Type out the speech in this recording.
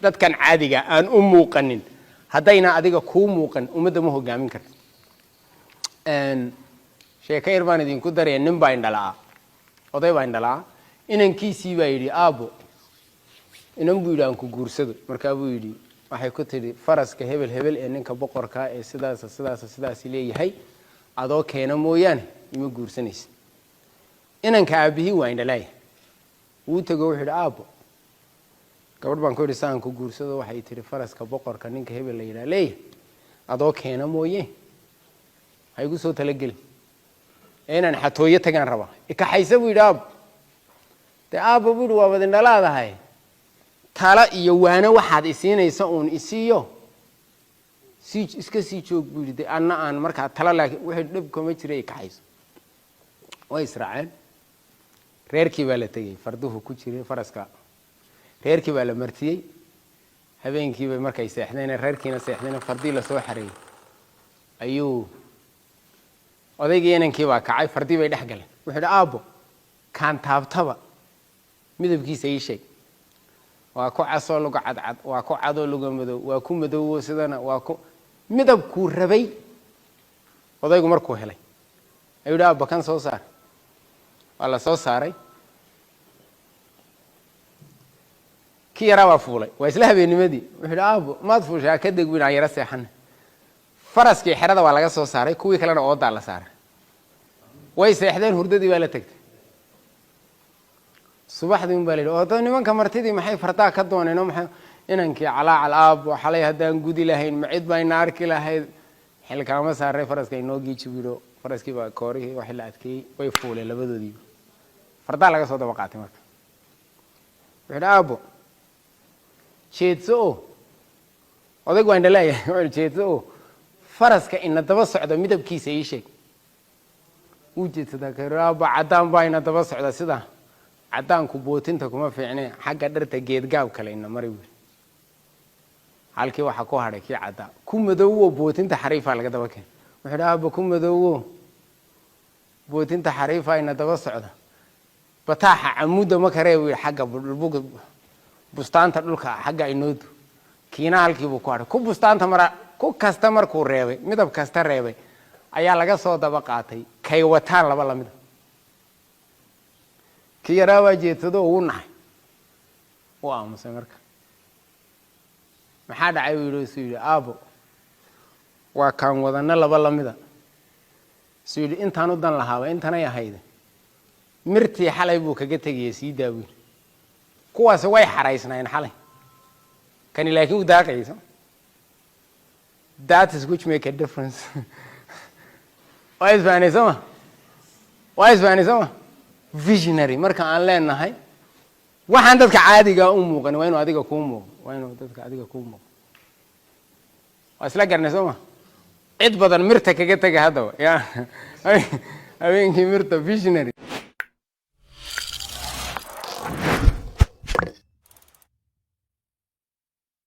dadkan caadiga aan u muuqanin haddayna adiga kuu muuqan ummadda ma hogaamin karto sheeko yar baan idinku daraya nin baa indhalaa oday baa indhalaa inankiisii baa yidhi aabbo inan buu yidhi aan ku guursado markaa buu yidhi waxay ku tidhi faraska hebel hebel ee ninka boqorkaa ee sidaas leeyahay adoo keena mooyaane ima guursanaysa inanka aabihii waa indhalaaya wuu tago wuxuu yidhi aabbo gabadh baan ku yidhi saan ku guursado waxay tidhi faraska boqorka ninka hebel la yidhaa leeyahay adoo keena mooye ha igu soo talagelin inaan xatooyo tagaan rabaa ikaxaysa buu yidhi aabbo dee aabbo buu yidhi waabad indhalaadahay tala iyo waana waxaad isiinaysa uun isiiyo iska sii joog buu yidhi dee anna aan markaa tala laakiin wixii dhib kama jira ikaxayso way israaceen reerkii baa la tegey farduhu ku jiray faraska reerkii baa la martiyey habeenkii bay markay seexdeen reerkiina seexdeen fardii la soo xareeyay ayuu odaygii inankii baa kacay fardii bay dhex galeen wuxuu yidhi aabbo kaan taabtaba midabkiisa ii sheeg waa ku casoo luga cadcad waa ku cadoo luga madow waa ku madowoo sidana waa ku midabkuu rabay odaygu markuu helay ayuu yidhi aabbo kan soo saar waa la soo saaray kii yaraa baa fuulay waa isla habeennimadii wuxuu yidhi aabbo maad fuushaa ka deg winaa yaro seexana faraskii xerada waa laga soo saaray kuwii kalena oodaa la saaray way seexdeen hurdadii baa la tagtay subaxdii un baa la yidhi oodo nimanka martidii maxay fardaa ka dooneen oo maxay inankii calaacal aabbo xalay haddaan gudi lahayn ma cid bayna arki lahayd xilkaama saaray faraska inoo giiji buu yidhi faraskii baa koorihii waxii la adkeeyey way fuuleen labadoodiiba fardaa laga soo daba qaatay marka wuxuu yidhi aabbo jeedso oo odayg waa indhaleeyahay wuxuu yidhi jeedso oo faraska ina daba socda midabkiisa ii sheeg wuu jeedsadaa ka yidhi aabbo caddaan baa ina daba socda sidaa caddaanku bootinta kuma fiicne xagga dharta geedgaab kale ina mari buuri halkii waxaa ku hadhay kii caddaa ku madowoo bootinta xariifaa laga daba keenay wuxuu yidhi aabbo ku madowoo bootinta xariifaa ina daba socda bataaxa camuudda ma karee buu yidhi xagga bustaanta dhulka xagga inoodu kiina halkiibuu ku hadhay ku bustaanta mara ku kasta markuu reebay midab kasta reebay ayaa laga soo daba qaatay kay wataan laba lamida kii yaraa waa jeedsado uu naxay u aamusay marka maxaa dhacay buu yidhi suu yidhi aabbo waa kaan wadana laba lamida suu yidhi intaan u dan lahaaba intanay ahayde mirtii xalay buu kaga tegaya sii daawin kuwaasi way xaraysnaayeen xalay kani laakiin u daaqayso that is which make a difference waa isfahanaysooma visionary marka aan leenahay waxaan dadka caadiga u muuqan waa inuu adiga kuu muuqo waa isla garanay sooma cid badan mirta kaga tega haddaba ya habeenkii mirta visionary